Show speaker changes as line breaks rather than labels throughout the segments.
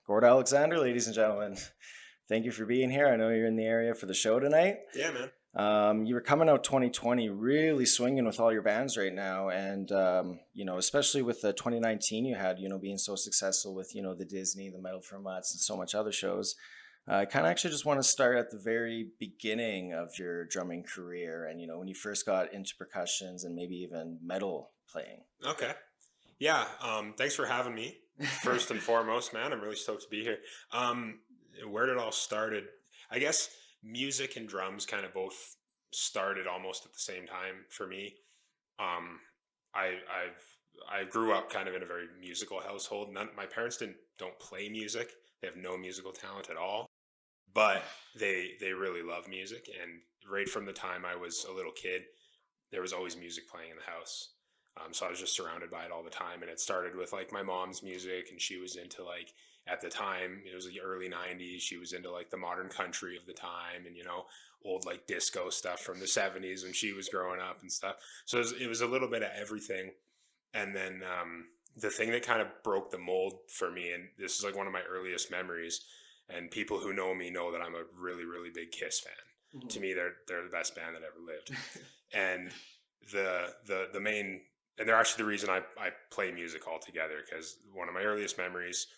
Gord Alexander, ladies and gentlemen, thank you for being here. I know you're in the area for the show tonight.
Yeah, man.
You were coming out 2020 really swinging with all your bands right now. And, especially with the 2019 you had, being so successful with, the Disney, the Metal for Mutts, and so much other shows. I kind of actually just want to start at the very beginning of your drumming career and, when you first got into percussions and maybe even metal playing.
Okay. Yeah. Thanks for having me. First and foremost, man, I'm really stoked to be here. Where it all started, I guess music and drums kind of both started almost at the same time for me. I grew up kind of in a very musical household. My parents don't play music. They have no musical talent at all, but they really love music. And right from the time I was a little kid, there was always music playing in the house. So I was just surrounded by it all the time. And it started with like my mom's music, and she was into like, at the time, it was the early 90s. She was into like the modern country of the time and, old like disco stuff from the 70s when she was growing up and stuff. So it was a little bit of everything. And then the thing that kind of broke the mold for me, and this is like one of my earliest memories, and people who know me know that I'm a really, really big Kiss fan. Mm-hmm. To me, they're the best band that ever lived. And the main... And they're actually the reason I play music altogether, because one of my earliest memories,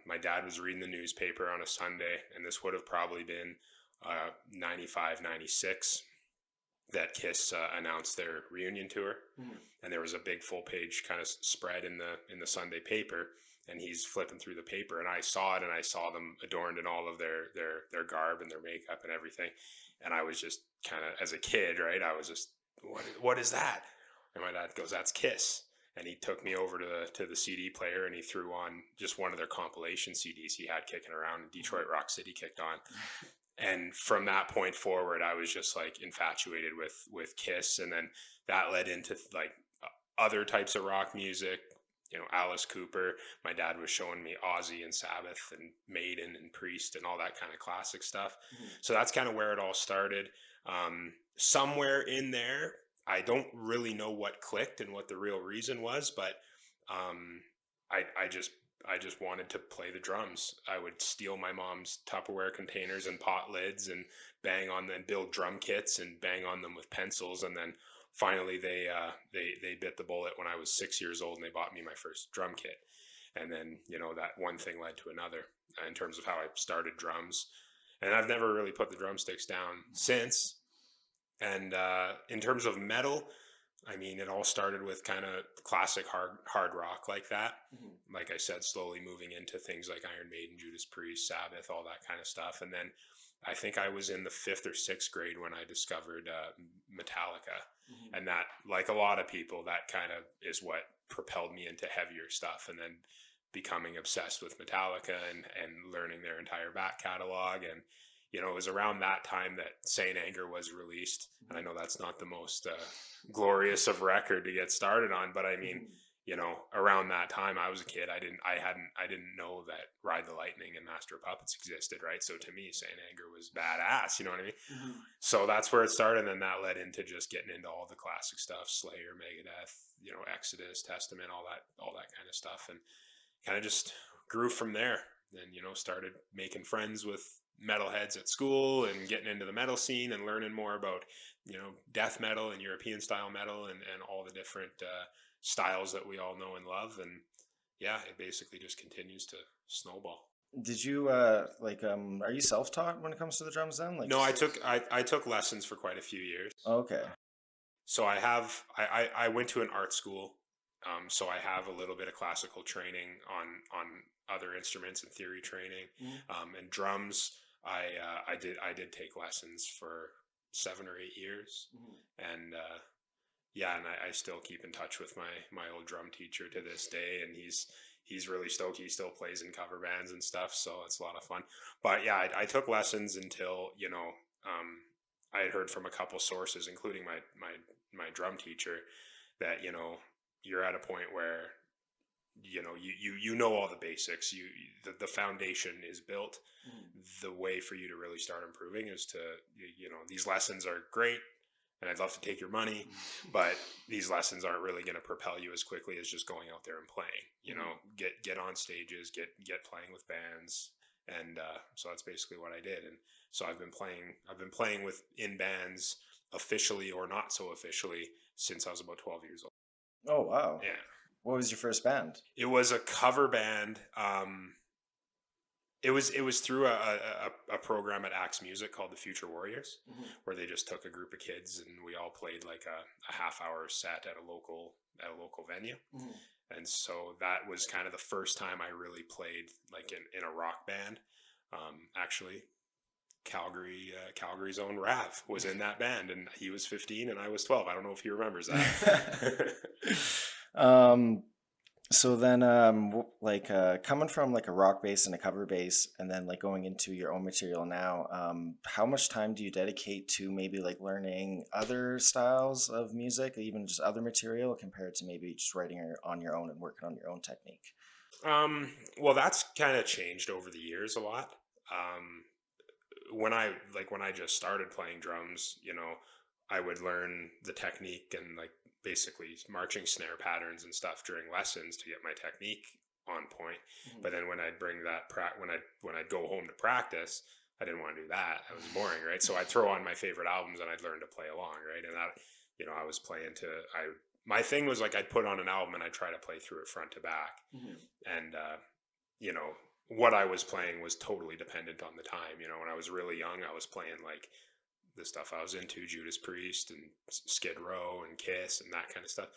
my dad was reading the newspaper on a Sunday, and this would have probably been 95, 96, that Kiss announced their reunion tour. Mm-hmm. And there was a big full-page kind of spread in the Sunday paper, and he's flipping through the paper, and I saw it, and I saw them adorned in all of their garb and their makeup and everything. And I was just kind of, as a kid, right, I was just, what is that? And my dad goes, "That's Kiss." And he took me over to the CD player, and he threw on just one of their compilation CDs he had kicking around, and Detroit Rock City kicked on. And from that point forward, I was just like infatuated with Kiss. And then that led into like other types of rock music, Alice Cooper. My dad was showing me Ozzy and Sabbath and Maiden and Priest and all that kind of classic stuff. Mm-hmm. So that's kind of where it all started. Somewhere in there, I don't really know what clicked and what the real reason was, but I just wanted to play the drums. I would steal my mom's Tupperware containers and pot lids and bang on them, build drum kits and bang on them with pencils. And then finally they bit the bullet when I was 6 years old, and they bought me my first drum kit. And then, that one thing led to another in terms of how I started drums. And I've never really put the drumsticks down since. And in terms of metal, I mean, it all started with kind of classic hard rock like that. Mm-hmm. Like I said, slowly moving into things like Iron Maiden, Judas Priest, Sabbath, all that kind of stuff. And then I think I was in the 5th or 6th grade when I discovered Metallica. Mm-hmm. And that, like a lot of people, that kind of is what propelled me into heavier stuff. And then becoming obsessed with Metallica and learning their entire back catalog. And it was around that time that Saint Anger was released. And I know that's not the most glorious of record to get started on, but I mean, around that time I was a kid, I didn't know that Ride the Lightning and Master of Puppets existed, right? So to me, Saint Anger was badass, you know what I mean?
Mm-hmm.
So that's where it started, and then that led into just getting into all the classic stuff: Slayer, Megadeth, Exodus, Testament, all that kind of stuff, and kind of just grew from there. Then started making friends with metalheads at school and getting into the metal scene and learning more about death metal and European style metal and all the different styles that we all know and love. And yeah, it basically just continues to snowball.
Did you are you self-taught when it comes to the drums then? Like,
No, I took lessons for quite a few years.
okay.
So I went to an art school. So I have a little bit of classical training on other instruments and theory training. And drums, I did take lessons for 7 or 8 years. And yeah, and I still keep in touch with my old drum teacher to this day, and he's really stoked. He still plays in cover bands and stuff, so it's a lot of fun. But yeah, I took lessons until I had heard from a couple sources, including my drum teacher, that you're at a point where you know all the basics. The foundation is built. The way for you to really start improving is to these lessons are great, and I'd love to take your money, but these lessons aren't really going to propel you as quickly as just going out there and playing. Get on stages, get playing with bands, and so that's basically what I did. And so I've been playing in bands, officially or not so officially, since I was about 12 years old.
Oh wow.
Yeah.
What was your first band?
It was a cover band. It was through a program at Axe Music called the Future Warriors, where they just took a group of kids and we all played like a half-hour set at a local venue. And so that was kind of the first time I really played like in a rock band. Actually, Calgary's own Rav was in that band, and he was 15 and I was 12. I don't know if he remembers that.
So then coming from like a rock bass and a cover bass, and then like going into your own material now, how much time do you dedicate to maybe like learning other styles of music, even just other material, compared to maybe just writing on your own and working on your own technique?
Well, that's kind of changed over the years a lot. When I just started playing drums, I would learn the technique and like basically marching snare patterns and stuff during lessons to get my technique on point. But then when I'd bring that when I'd go home to practice, I didn't want to do that. That was boring, right? So I'd throw on my favorite albums and I'd learn to play along, right? And that, I was playing my thing was like I'd put on an album and I'd try to play through it front to back. And what I was playing was totally dependent on the time. When I was really young, I was playing like the stuff I was into, Judas Priest and Skid Row and Kiss and that kind of stuff.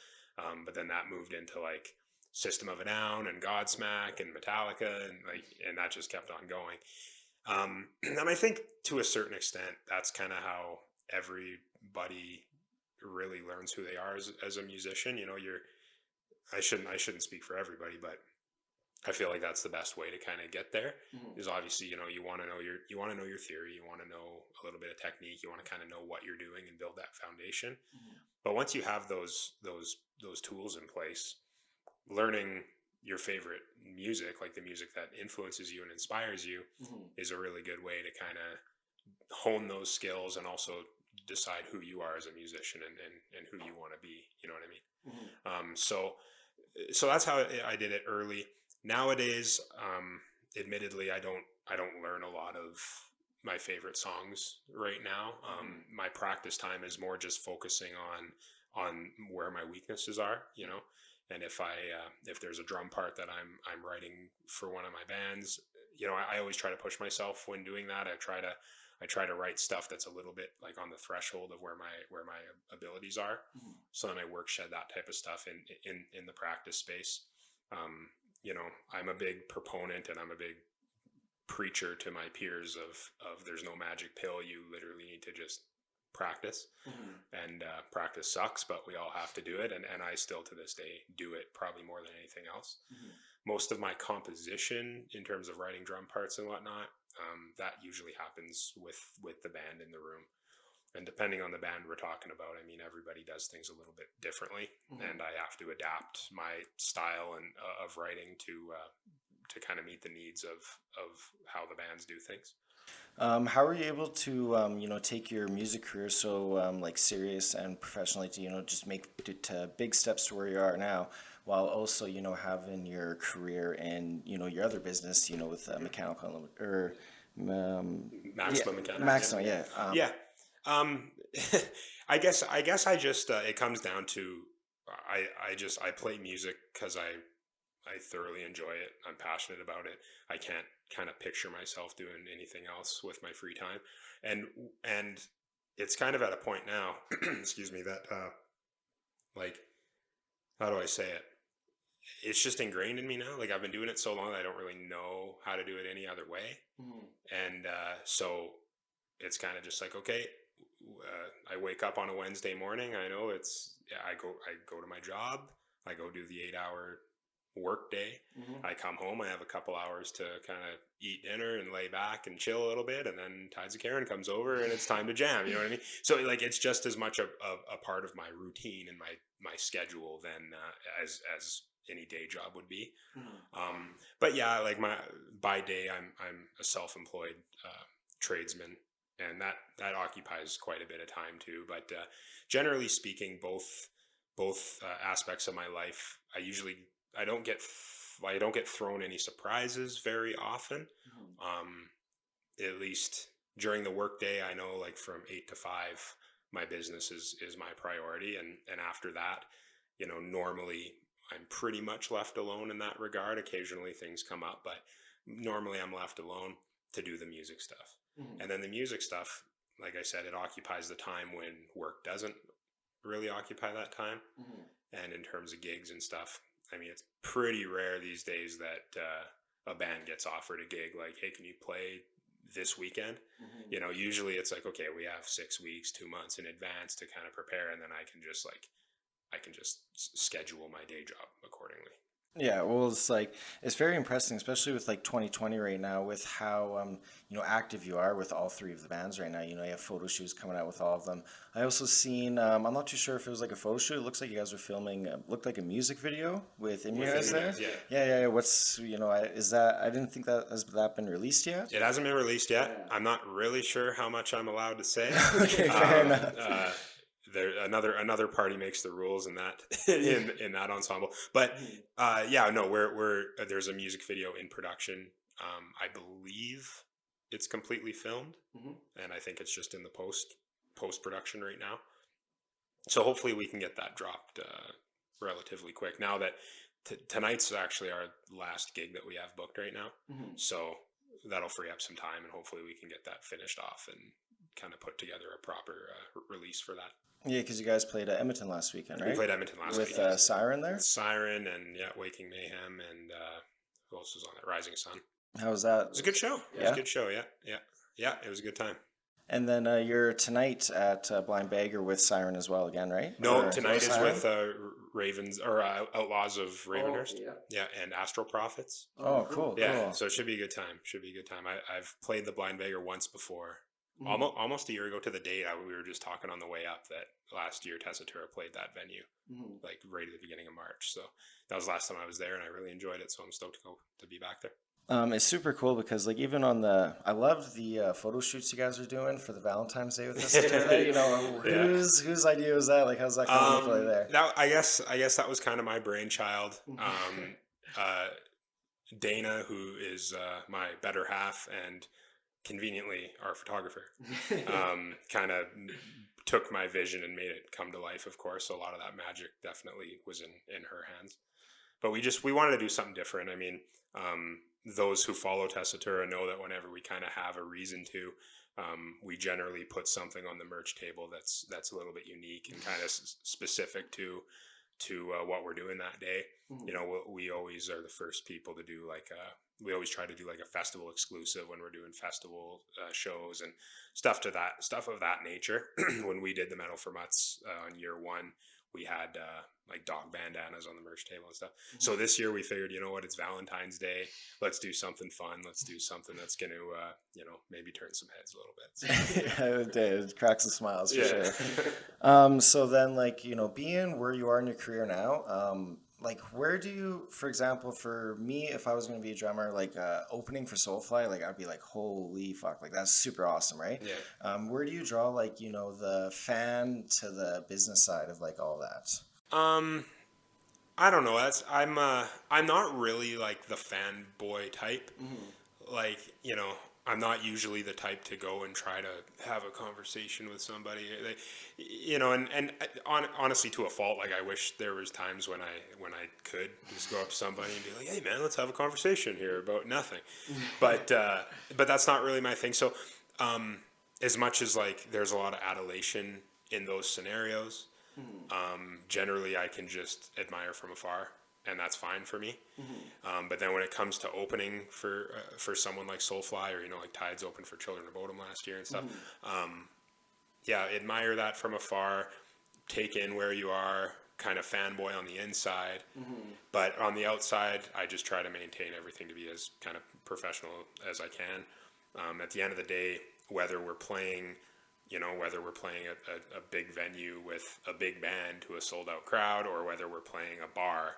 But then that moved into like System of a Down and Godsmack and Metallica, and that just kept on going. And I think to a certain extent, that's kind of how everybody really learns who they are as a musician. I shouldn't speak for everybody, but I feel like that's the best way to kind of get there. Is obviously, you want to know your theory, you want to know a little bit of technique, you want to kind of know what you're doing and build that foundation. But once you have those tools in place, learning your favorite music, like the music that influences you and inspires you, is a really good way to kind of hone those skills and also decide who you are as a musician and who you want to be. You know what I mean? So that's how I did it early. Nowadays, admittedly, I don't learn a lot of my favorite songs right now. My practice time is more just focusing on where my weaknesses are, and if there's a drum part that I'm writing for one of my bands, I always try to push myself when doing that. I try to write stuff that's a little bit like on the threshold of where my abilities are. So then I workshed that type of stuff in the practice space. I'm a big proponent and I'm a big preacher to my peers of there's no magic pill. You literally need to just practice. And practice sucks, but we all have to do it. And I still to this day do it probably more than anything else. Most of my composition in terms of writing drum parts and whatnot, that usually happens with the band in the room. And depending on the band we're talking about, I mean, everybody does things a little bit differently, and I have to adapt my style and of writing to kind of meet the needs of how the bands do things.
How are you able to, take your music career so like serious and professionally to, just make it to big steps to where you are now, while also, having your career and, your other business, with mechanical or yeah,
Maximum mechanics.
maximum, yeah.
Yeah. Um, I guess I just it comes down to I play music because I thoroughly enjoy it. I'm passionate about it. I can't kind of picture myself doing anything else with my free time, and it's kind of at a point now, excuse me, that like, how do I say it? It's just ingrained in me now. Like, I've been doing it so long that I don't really know how to do it any other way, and so it's kind of just like, okay, I wake up on a Wednesday morning. I know it's yeah, I go to my job. I go do the 8 hour work day. I come home. I have a couple hours to kind of eat dinner and lay back and chill a little bit, and then Tides of Kharon comes over and it's time to jam. You know what I mean? So like, it's just as much a part of my routine and my schedule than as any day job would be. But yeah, like by day, I'm a self-employed tradesman, and that occupies quite a bit of time too. But generally speaking, both aspects of my life, I don't get thrown any surprises very often. At least during the workday, I know, like, from 8 to 5, my business is my priority, and after that, normally I'm pretty much left alone in that regard. Occasionally things come up, but normally I'm left alone to do the music stuff. And then the music stuff, like I said, it occupies the time when work doesn't really occupy that time. And in terms of gigs and stuff, I mean, it's pretty rare these days that a band gets offered a gig like, hey, can you play this weekend? Usually it's like, okay, we have 6 weeks, 2 months in advance to kind of prepare, and then I can just schedule my day job accordingly.
Yeah, well, it's very impressive, especially with like 2020 right now, with how active you are with all three of the bands right now. You have photo shoots coming out with all of them. I also seen, I'm not too sure if it was like a photo shoot. It looks like you guys were filming, looked like a music video with Immunize there.
Yeah.
Yeah. What's is that? I didn't think that has that been released yet.
It hasn't been released yet. Yeah. I'm not really sure how much I'm allowed to say.
Okay, fair enough.
There another party makes the rules in that in that ensemble. But yeah, no, we're there's a music video in production. I believe it's completely filmed, and I think it's just in the post production right now. So hopefully we can get that dropped relatively quick. Now that tonight's actually our last gig that we have booked right now, so that'll free up some time, and hopefully we can get that finished off and kind of put together a proper release for that.
Yeah, because you guys played Edmonton last weekend, right?
We played Edmonton last
weekend.
With
Siren there?
Siren and, Waking Mayhem, and who else was on it? Rising Sun.
How was that?
It was a good show. It was a good show, yeah, it was a good time.
And then you're tonight at Blind Beggar with Siren as well again, right?
No, tonight is with Ravens, or Outlaws of Ravenhurst. Yeah, and Astral Prophets.
Oh, cool.
Yeah, so it should be a good time. I've played the Blind Beggar once before. Almost a year ago to the date. We were just talking on the way up that last year Tessitura played that venue, like right at the beginning of March. So that was the last time I was there, and I really enjoyed it. So I'm stoked to be back there.
It's super cool because, like, even I loved the photo shoots you guys are doing for the Valentines Day with Tessitura. Whose idea was that? Like, how's that coming to play there?
I guess that was kind of my brainchild. Dana, who is my better half and conveniently our photographer, kind of took my vision and made it come to life. Of course, so a lot of that magic definitely was in her hands. But we wanted to do something different. I mean, those who follow Tessitura know that whenever we kind of have a reason to, we generally put something on the merch table that's a little bit unique and kind of specific to what we're doing that day. We always are the first people to do we always try to do like a festival exclusive when we're doing festival shows and stuff of that nature. When we did the Metal for Mutts on year one, we had like dog bandanas on the merch table and stuff. So this year we figured, you know what, it's Valentine's Day. Let's do something fun. Let's do something that's going to, maybe turn some heads a little bit. So,
It did. It cracks the smiles for
yeah.
sure. So then, like, being where you are in your career now, like, where do you, for example, for me, if I was going to be a drummer, like, opening for Soulfly, like, I'd be like, holy fuck, like, that's super awesome, right?
Yeah.
Where do you draw, like, the fan to the business side of, like, all that?
I don't know. I'm not really like the fanboy type. Like, I'm not usually the type to go and try to have a conversation with somebody. Honestly, to a fault. Like, I wish there was times when I could just go up to somebody and be like, "Hey, man, let's have a conversation here about nothing." But that's not really my thing. So, as much as like there's a lot of adulation in those scenarios, generally I can just admire from afar, and that's fine for me. But then when it comes to opening for someone like Soulfly, or like Tides opened for Children of Bodom last year and stuff, admire that from afar, take in where you are, kind of fanboy on the inside, but on the outside I just try to maintain everything to be as kind of professional as I can. At the end of the day, whether we're playing a big venue with a big band to a sold out crowd, or whether we're playing a bar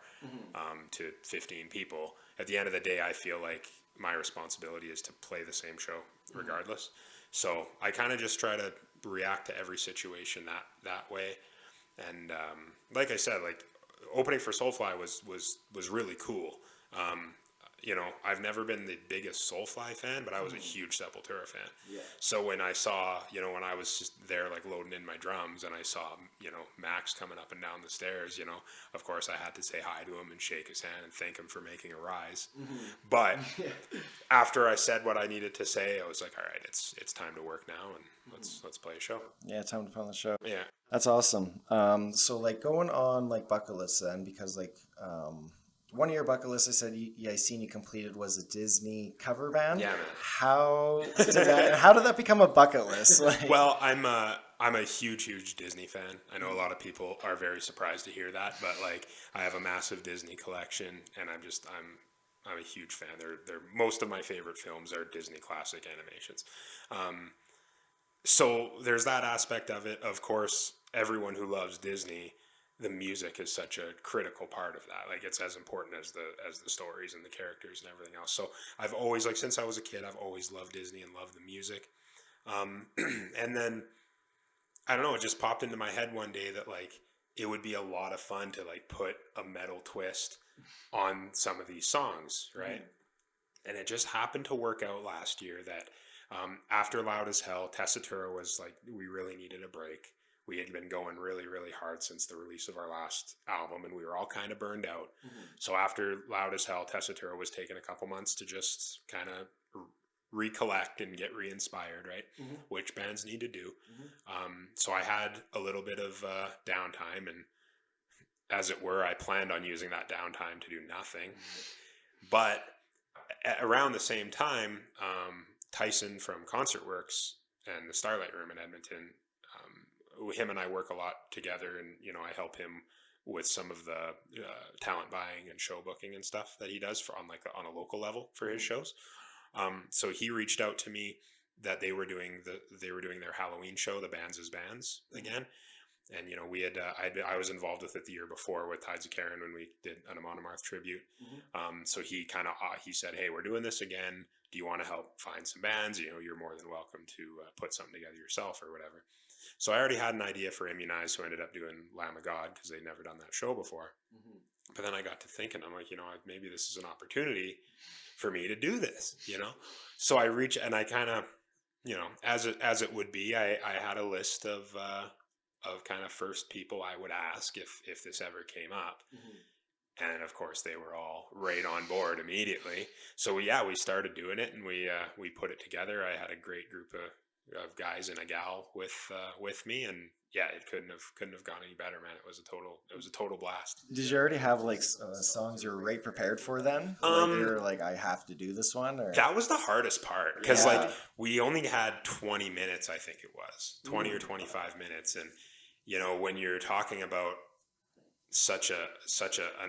to 15 people, at the end of the day, I feel like my responsibility is to play the same show regardless. So I kind of just try to react to every situation that way. And like I said, like opening for Soulfly was really cool. I've never been the biggest Soulfly fan, but I was a huge Sepultura fan. Yeah. So when I saw, when I was just there like loading in my drums, and I saw, Max coming up and down the stairs, of course I had to say hi to him and shake his hand and thank him for making a rise. But after I said what I needed to say, I was like, all right, it's time to work now, and let's play a show.
Yeah, time to put on the show.
Yeah.
That's awesome. So like going on like bucket lists then, because like one of your bucket lists I said I seen you completed was a Disney cover band.
Yeah, man.
How did that become a bucket list? Like...
Well, I'm a huge Disney fan. I know a lot of people are very surprised to hear that, but like I have a massive Disney collection, and I'm a huge fan. They're most of my favorite films are Disney classic animations. So there's that aspect of it. Of course, everyone who loves Disney, the music is such a critical part of that. Like it's as important as the stories and the characters and everything else. So I've always, like, since I was a kid, I've always loved Disney and loved the music. And then I don't know, it just popped into my head one day that like it would be a lot of fun to like put a metal twist on some of these songs, right? And it just happened to work out last year that after Loud as Hell, Tessitura was like, we really needed a break. We had been going really, really hard since the release of our last album, and we were all kind of burned out. So after Loud as Hell, Tessitura was taking a couple months to just kind of recollect and get re-inspired, right? Which bands need to do. So I had a little bit of downtime, and as it were, I planned on using that downtime to do nothing. But around the same time, Tyson from Concertworks and the Starlight Room in Edmonton, him and I work a lot together, and I help him with some of the talent buying and show booking and stuff that he does on a local level for his shows. So he reached out to me that they were doing their Halloween show, the Bands as Bands again. And we had I was involved with it the year before with Tides of Kharon when we did an Amonomarth tribute. So he kind of he said, hey, we're doing this again. Do you want to help find some bands? You're more than welcome to put something together yourself or whatever. So I already had an idea for Immunize, so I ended up doing Lamb of God because they'd never done that show before. But then I got to thinking, I'm like, maybe this is an opportunity for me to do this, So I reached, and I kind of, as it would be, I had a list of kind of first people I would ask if this ever came up. And of course they were all right on board immediately. So we started doing it, and we put it together. I had a great group of guys and a gal with me, and it couldn't have gone any better, man. It was a total blast.
Did you already have like songs you were right prepared for then? Like you were like, I have to do this one? Or? That
was the hardest part, because like we only had 20 minutes, I think it was 20 or 25 minutes, and when you're talking about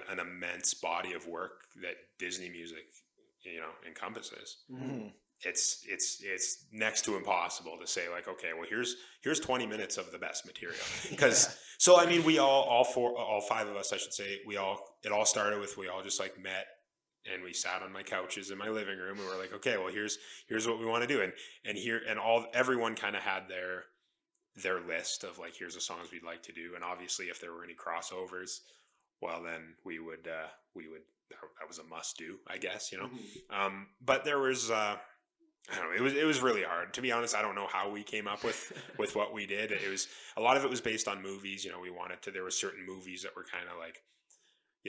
an immense body of work that Disney music, encompasses.
Mm-hmm.
It's next to impossible to say like, okay, well here's 20 minutes of the best material. Because so I mean, we all five of us, I should say, it all started with, we all just like met and we sat on my couches in my living room and we're like, okay, well here's what we want to do. And everyone kind of had their list of like, here's the songs we'd like to do. And obviously if there were any crossovers, well then we would that was a must do, I guess,
Mm-hmm.
But there was I don't know, it was really hard, to be honest. I don't know how we came up with what we did. It was, a lot of it was based on movies. There were certain movies that were kind of like,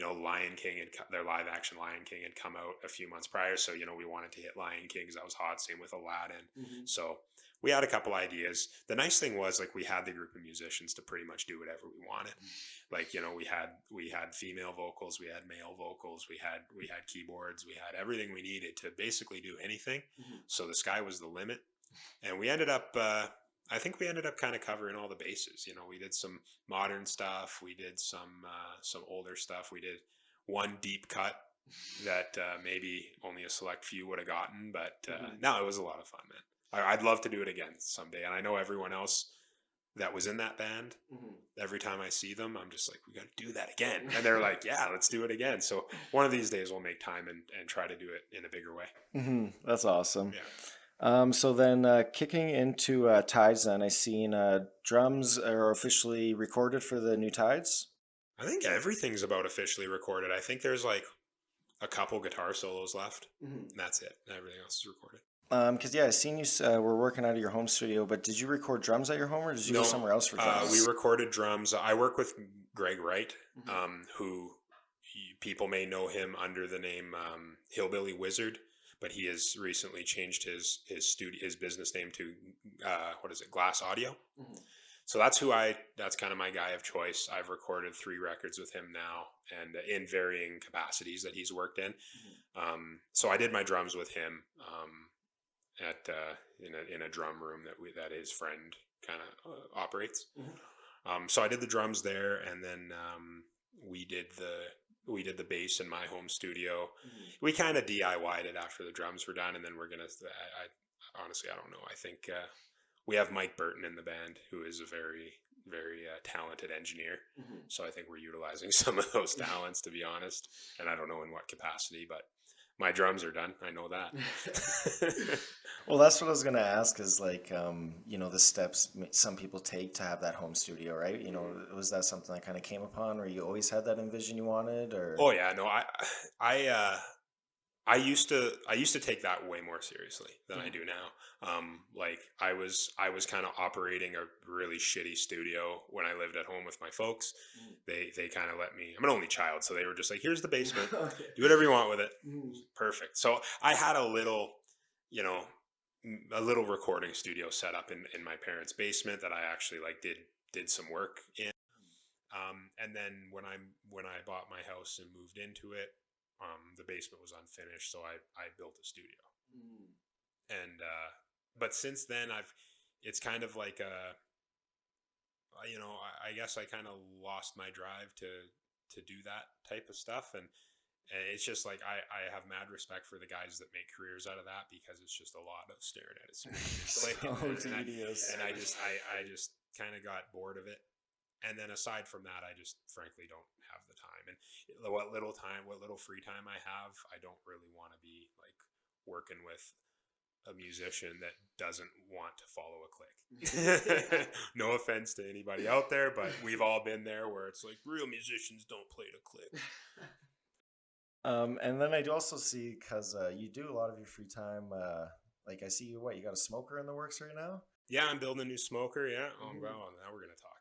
Lion King their live action Lion King had come out a few months prior. So, we wanted to hit Lion King because that was hot. Same with Aladdin.
Mm-hmm.
So we had a couple ideas. The nice thing was like we had the group of musicians to pretty much do whatever we wanted. Like, we had female vocals, we had male vocals, we had keyboards, we had everything we needed to basically do anything.
Mm-hmm.
So the sky was the limit. And we ended up, I think we ended up kind of covering all the bases. We did some modern stuff. We did some older stuff. We did one deep cut that maybe only a select few would have gotten. But no, it was a lot of fun, man. I'd love to do it again someday. And I know everyone else that was in that band.
Mm-hmm.
Every time I see them, I'm just like, we got to do that again. And they're like, yeah, let's do it again. So one of these days we'll make time and try to do it in a bigger way.
Mm-hmm. That's awesome.
Yeah.
So then kicking into Tides, then I seen drums are officially recorded for the new Tides.
I think everything's about officially recorded. I think there's like a couple guitar solos left.
Mm-hmm.
And that's it. Everything else is recorded.
Because I seen you were working out of your home studio, but did you record drums at your home, or did you go somewhere else for drums?
We recorded drums. I work with Greg Wright,
Mm-hmm.
who people may know him under the name Hillbilly Wizard, but he has recently changed his business name to Glass Audio.
Mm-hmm.
So that's kind of my guy of choice. I've recorded 3 records with him now, and in varying capacities that he's worked in.
Mm-hmm.
So I did my drums with him. In a drum room that his friend kind of operates.
Mm-hmm.
So I did the drums there, and then we did the bass in my home studio.
Mm-hmm.
We kind of DIY'd it after the drums were done, and then we're gonna. I honestly, I don't know. I think we have Mike Burton in the band, who is a very very talented engineer.
Mm-hmm.
So I think we're utilizing some of those talents, to be honest. And I don't know in what capacity, but my drums are done. I know that.
Well, that's what I was going to ask is like, the steps some people take to have that home studio, right? Was that something that kind of came upon, or you always had that envision you wanted, or?
Oh yeah, no, I used to take that way more seriously than I do now. Like I was kind of operating a really shitty studio when I lived at home with my folks. They kind of let me, I'm an only child, so they were just like, here's the basement,
Okay.
do whatever you want with it.
Mm.
Perfect. So I had a little recording studio set up in my parents' basement that I actually like did some work in. And then when I bought my house and moved into it, the basement was unfinished, so I built a studio.
Mm.
And but since then it's kind of like I guess I kind of lost my drive to do that type of stuff, and it's just like I have mad respect for the guys that make careers out of that, because it's just a lot of staring at a screen. And I just kind of got bored of it. And then aside from that, I just frankly don't have the time. And what little free time I have, I don't really want to be like working with a musician that doesn't want to follow a click. No offense to anybody out there, but we've all been there where it's like, real musicians don't play to click.
And then I do also see, because you do a lot of your free time, like I see you got a smoker in the works right now?
Yeah, I'm building a new smoker. Yeah. Oh, well, now we're gonna talk.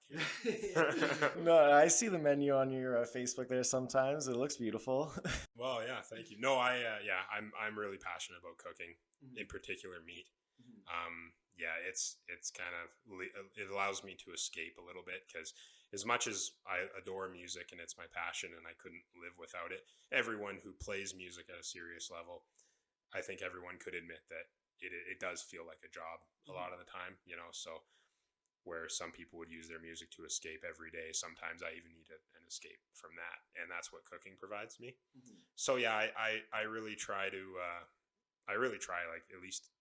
No, I see the menu on your Facebook there sometimes. It looks beautiful.
Well, yeah, thank you. No, I'm really passionate about cooking, in particular meat. Yeah, it's kind of, it allows me to escape a little bit, because as much as I adore music and it's my passion and I couldn't live without it, everyone who plays music at a serious level, I think everyone could admit that it does feel like a job a lot of the time, so where some people would use their music to escape every day. Sometimes I even need an escape from that, and that's what cooking provides me.
Mhm.
So yeah, I really try to like at least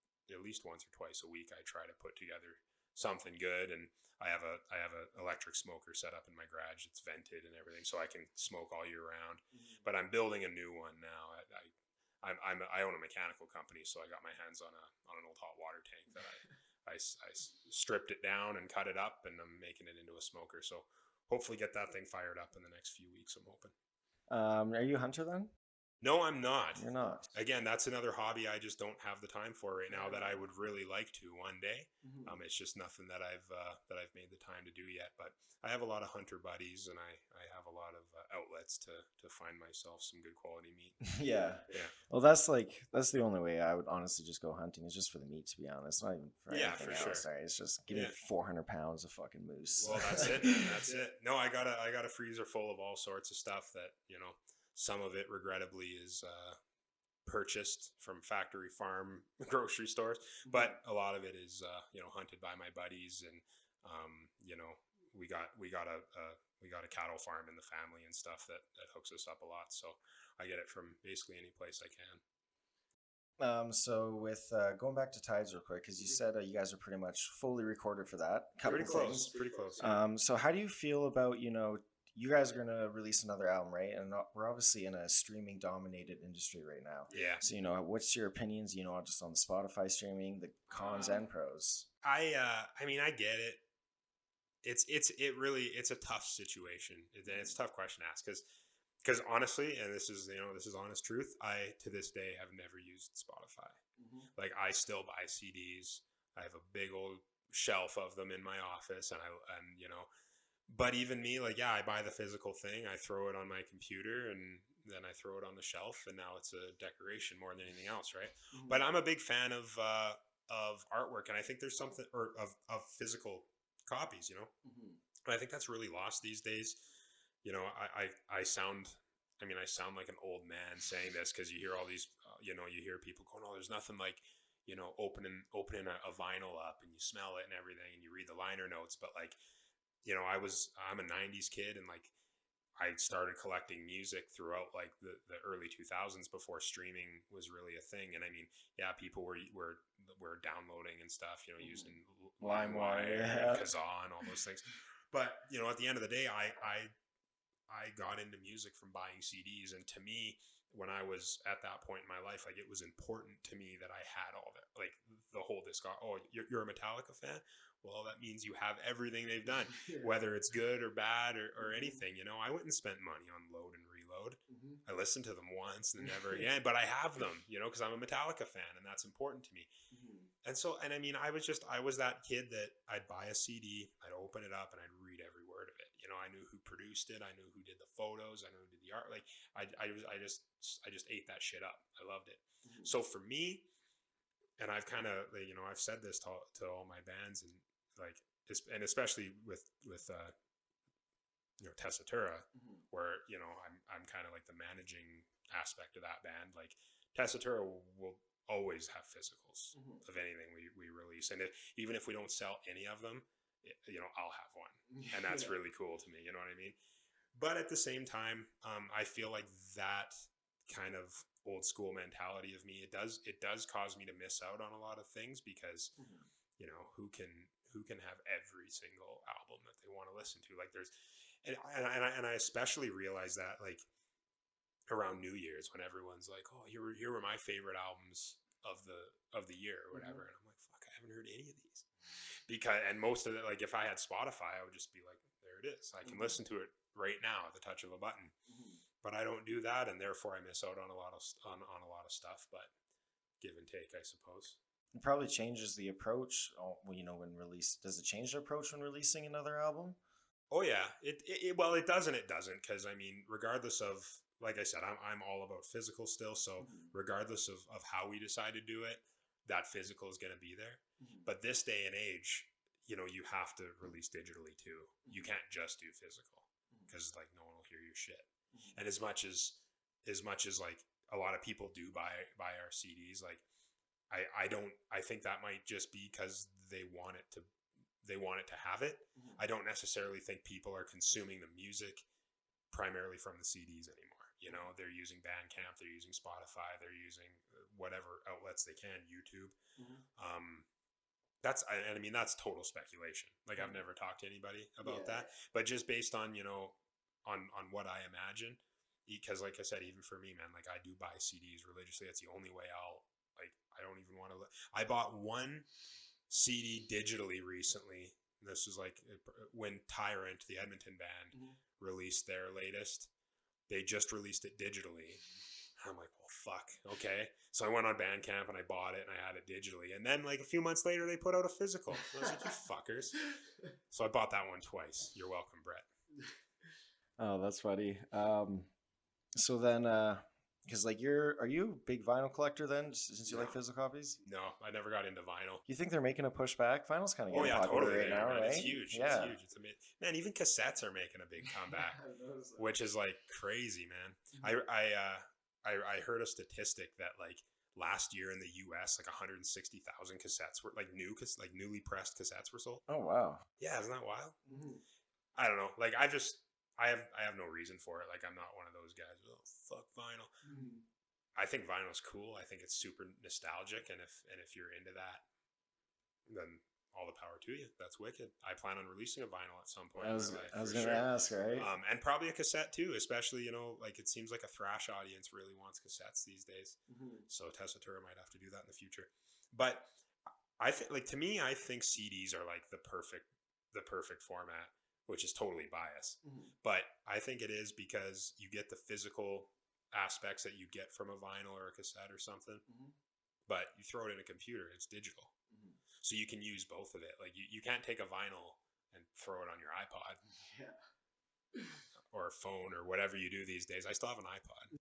once or twice a week I try to put together something good, and I have a electric smoker set up in my garage. It's vented and everything, so I can smoke all year round.
Mhm.
But I'm building a new one now. I own a mechanical company, so I got my hands on an old hot water tank that I stripped it down and cut it up, and I'm making it into a smoker. So hopefully get that thing fired up in the next few weeks. I'm hoping.
Are you a hunter then?
No, I'm not.
You're not.
Again, that's another hobby I just don't have the time for right now that I would really like to one day.
Mhm.
It's just nothing that I've made the time to do yet. But I have a lot of hunter buddies, and I have a lot of outlets to find myself some good quality meat.
Yeah.
Yeah.
Well, that's the only way I would honestly just go hunting is just for the meat, to be honest. Not even for
Yeah,
anything
for sure.
else. Sorry, it's just give me
Yeah.
400 pounds of fucking moose.
Well, that's it, man. That's it. No, I got a freezer full of all sorts of stuff that some of it regrettably is purchased from factory farm grocery stores, but a lot of it is hunted by my buddies, and we got a cattle farm in the family and stuff that hooks us up a lot. So I get it from basically any place I can.
So with going back to Tides real quick, because you said you guys are pretty much fully recorded for that. Couple
Pretty close.
things.
Pretty close.
So how do you feel about you guys are gonna release another album, right? And we're obviously in a streaming dominated industry right now.
Yeah.
So what's your opinions? Just on the Spotify streaming, the cons and pros.
I mean, I get it. It's a tough situation. It's a tough question to ask because honestly, and this is honest truth, I to this day have never used Spotify.
Mm-hmm.
Like, I still buy CDs. I have a big old shelf of them in my office, but even me, like, yeah, I buy the physical thing, I throw it on my computer, and then I throw it on the shelf, and now it's a decoration more than anything else, right? Mm-hmm. But I'm a big fan of artwork, and I think there's something of physical copies,
Mm-hmm.
and I think that's really lost these days. I sound like an old man saying this, because you hear all these, you hear people going, "Oh, there's nothing like, opening a vinyl up and you smell it and everything and you read the liner notes." But like, I'm a 90s kid, and like, I started collecting music throughout like the early 2000s before streaming was really a thing. And I mean, yeah, people were downloading and stuff, using LimeWire and Kazaa and all those things. But at the end of the day, I got into music from buying CDs, and to me, when I was at that point in my life, like, it was important to me that I had all that, like, the whole disc. Oh, you're a Metallica fan? Well, that means you have everything they've done, whether it's good or bad or anything. I went and spent money on Load and Reload. Mm-hmm. I listened to them once and never again, but I have them, because I'm a Metallica fan, and that's important to me. Mm-hmm. And I mean, I was that kid that I'd buy a CD, I'd open it up, and I'd read every word of it. I knew who produced it, I knew who did the photos, I knew who did the art. Like, I just ate that shit up. I loved it. Mm-hmm. So for me, and I've kind of, I've said this to all my bands, and like, and especially with Tessitura, mm-hmm. where I'm kind of like the managing aspect of that band. Like, Tessitura will always have physicals, mm-hmm. of anything we release, and even if we don't sell any of them, I'll have one, and that's really cool to me. You know what I mean? But at the same time, I feel like that kind of old school mentality of me, it does cause me to miss out on a lot of things, because mm-hmm. Who can have every single album that they want to listen to? Like, there's, and I especially realize that, like, around New Year's, when everyone's like, "Oh, here were my favorite albums of the year," or whatever, mm-hmm. and I'm like, "Fuck, I haven't heard any of these." And most of it, like, if I had Spotify, I would just be like, "There it is. I can mm-hmm. listen to it right now at the touch of a button." Mm-hmm. But I don't do that, and therefore I miss out on a lot of stuff. But give and take, I suppose.
It probably changes the approach. When release, does it change the approach when releasing another album?
Oh yeah, well, it does and it doesn't, because I mean, regardless of, like I said, I'm all about physical still. So mm-hmm. regardless of how we decide to do it, that physical is going to be there. Mm-hmm. But this day and age, you have to release digitally too. Mm-hmm. You can't just do physical, because like, no one will hear your shit. Mm-hmm. And as much as like a lot of people do buy our CDs, like, I think that might just be because they want they want it to have it. I don't necessarily think people are consuming the music primarily from the CDs anymore. You know, they're using Bandcamp, they're using Spotify, they're using whatever outlets they can, YouTube. I mean, that's total speculation. Like, I've never talked to anybody about that, but just based on, you know, on what I imagine, because like I said, even for me, man, like I do buy CDs religiously. That's the only way I don't even want to, I bought one CD digitally recently. This was like when Tyrant, the Edmonton band, released their latest. They just released it digitally. I'm like, well, fuck. Okay. So I went on Bandcamp and I bought it and I had it digitally. And then like a few months later, they put out a physical. I was like, you fuckers. So I bought that one twice. You're welcome, Brett.
Oh, that's funny. So then, because like are you a big vinyl collector then, since you like physical copies?
No, I never got into vinyl.
You think they're making a push back? Vinyl's kind of getting popular
totally
right now,
man.
right?
It's huge.
Yeah.
It's huge. It's amazing. Man, even cassettes are making a big comeback, which is like crazy, man. I heard a statistic that like last year in the U.S., like 160,000 cassettes were like newly pressed cassettes were sold.
Oh wow.
Yeah, isn't that wild? I don't know. Like I have no reason for it. Like I'm not one of those guys. Oh fuck vinyl. I think vinyl's cool. I think it's super nostalgic, and if you're into that, then all the power to you. That's wicked. I plan on releasing a vinyl at some point.
I was going to ask, right?
And probably a cassette too, especially, you know, like it seems like a thrash audience really wants cassettes these days. So Tessitura might have to do that in the future. But I think, like, to me, I think CDs are like the perfect format, which is totally biased. But I think it is because you get the physical aspects that you get from a vinyl or a cassette or something, but you throw it in a computer, it's digital. So you can use both of it. Like you can't take a vinyl and throw it on your iPod or a phone or whatever you do these days. I still have an iPod.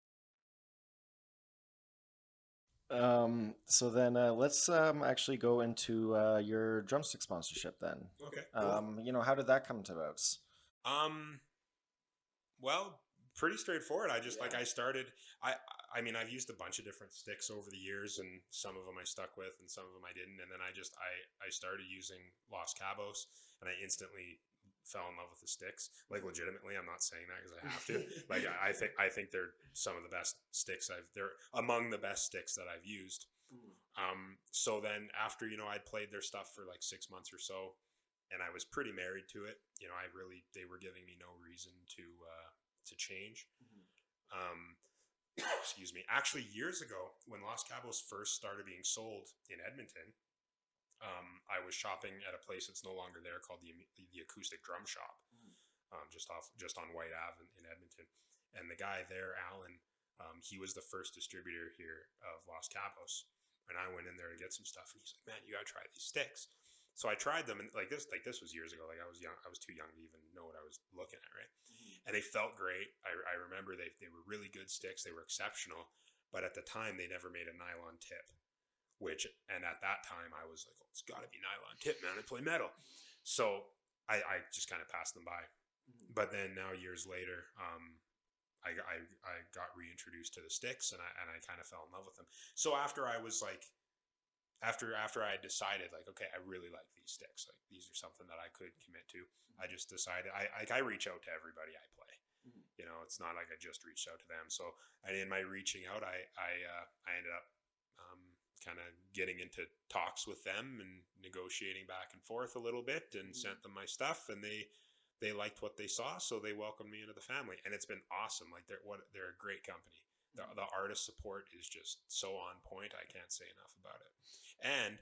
So then let's actually go into your drumstick sponsorship then.
Okay.
Cool. You know, how did that come to about?
Well, pretty straightforward. I just like I started. I mean, I've used a bunch of different sticks over the years, and some of them I stuck with, and some of them I didn't. And then I started using Los Cabos, and I instantly fell in love with the sticks. Like legitimately, I'm not saying that because I have to. Like I think they're some of the best sticks they're among the best sticks that I've used. So then after, you know, I'd played their stuff for like 6 months or so, and I was pretty married to it. You know, they were giving me no reason to change. Excuse me. Actually, years ago, when Los Cabos first started being sold in Edmonton, I was shopping at a place that's no longer there called the Acoustic Drum Shop, just on White Ave in Edmonton. And the guy there, Alan, he was the first distributor here of Los Cabos, and I went in there to get some stuff, and he's like, "Man, you gotta try these sticks." So I tried them, and like this was years ago. Like I was young, I was too young to even know what I was looking at, right? And they felt great. I remember they were really good sticks. They were exceptional, but at the time they never made a nylon tip. And at that time I was like, "Oh, it's got to be nylon tip, man. I play metal." So I just kind of passed them by. But then now years later, I got reintroduced to the sticks, and I kind of fell in love with them. So after I was like. After I had decided, like, okay, I really like these sticks. Like, these are something that I could commit to. I just decided I reach out to everybody I play. You know, it's not like I just reached out to them. So, and in my reaching out, I ended up kind of getting into talks with them and negotiating back and forth a little bit, and sent them my stuff, and they liked what they saw, so they welcomed me into the family, and it's been awesome. Like they're a great company. The artist support is just so on point. I can't say enough about it. And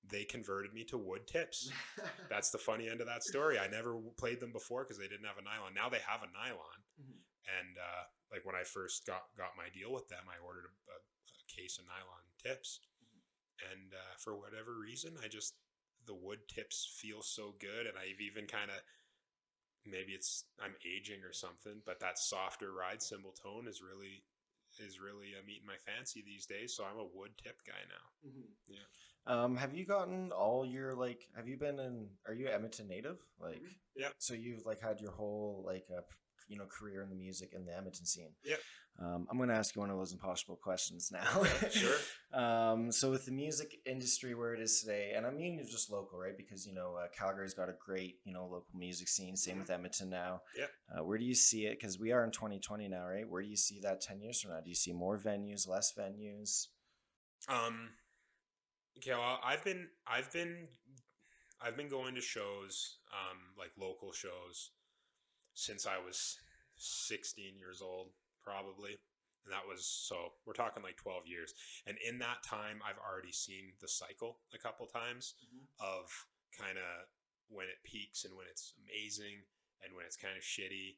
they converted me to wood tips. That's the funny end of that story. I never played them before because they didn't have a nylon. Now they have a nylon. And like when I first got my deal with them, I ordered a case of nylon tips. And for whatever reason, the wood tips feel so good. And I've even kind of, maybe I'm aging or something, but that softer ride cymbal tone is really meeting my fancy these days. So I'm a wood tip guy now. Yeah.
Have you gotten all your are you Edmonton native? Like,
yeah.
So you've like had your whole career in the music in the Edmonton scene.
Yeah.
I'm going to ask you one of those impossible questions now.
Sure.
So with the music industry where it is today, and I mean just local, right? Because Calgary's got a great local music scene. Same with Edmonton now.
Yeah.
Where do you see it? Because we are in 2020 now, right? Where do you see that 10 years from now? Do you see more venues, less venues?
Okay, well, I've been going to shows, like local shows, since I was 16 years old, probably. And that was, so we're talking like 12 years. And in that time, I've already seen the cycle a couple times of kind of when it peaks and when it's amazing and when it's kind of shitty.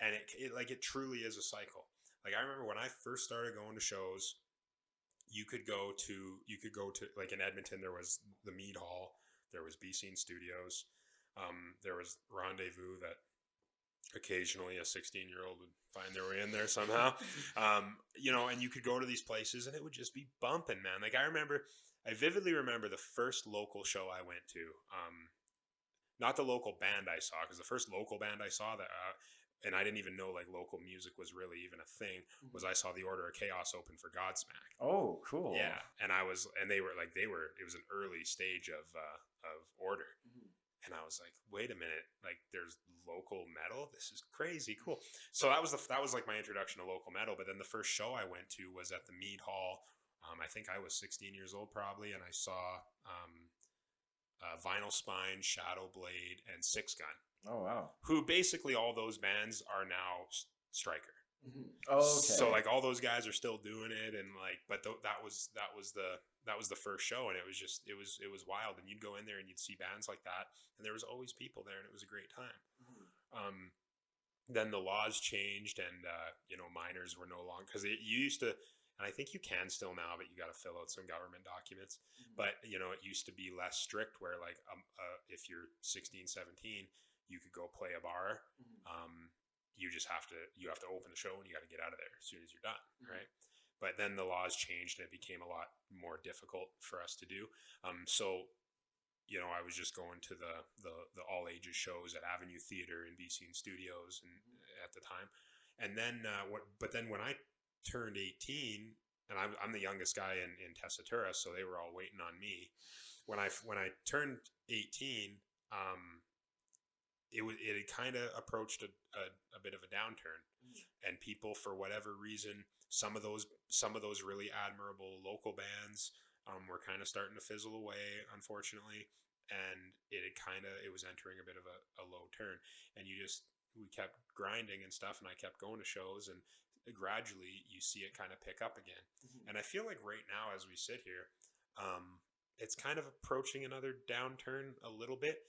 And it truly is a cycle. Like I remember when I first started going to shows, you could go to like in Edmonton, there was the Mead Hall, there was B Scene Studios, there was Rendezvous that occasionally a 16-year-old would find their way in there somehow. And you could go to these places and it would just be bumping, man. Like I vividly remember the first local show I went to. Not the local band I saw, because the first local band I saw that, and I didn't even know like local music was really even a thing, was I saw the Order of Chaos open for Godsmack.
Oh, cool.
Yeah, and it was an early stage of Order. And I was like, wait a minute, like there's local metal? This is crazy cool. So that was like my introduction to local metal. But then the first show I went to was at the Mead Hall. I think I was 16 years old probably, and I saw Vinyl Spine, Shadow Blade, and Six Gun.
Oh wow!
Who basically all those bands are now Striker.
Oh, okay.
So like all those guys are still doing it, and like, but that was the first show, and it was wild. And you'd go in there and you'd see bands like that, and there was always people there, and it was a great time. Then the laws changed, and minors were no longer, because you used to, and I think you can still now, but you got to fill out some government documents. But it used to be less strict, where like if you're 16, 17, you could go play a bar. You have to open the show and you got to get out of there as soon as you're done, right? But then the laws changed and it became a lot more difficult for us to do. So I was just going to the all ages shows at Avenue Theater and B Scene Studios and at the time. And then when I turned 18, and I'm the youngest guy in Tessitura, so they were all waiting on me. When I turned 18, it had kind of approached a bit of a downturn, and people, for whatever reason, some of those really admirable local bands were kind of starting to fizzle away, unfortunately, and it was entering a bit of a low turn. And we kept grinding and stuff, and I kept going to shows, and gradually you see it kind of pick up again. And I feel like right now, as we sit here, it's kind of approaching another downturn a little bit.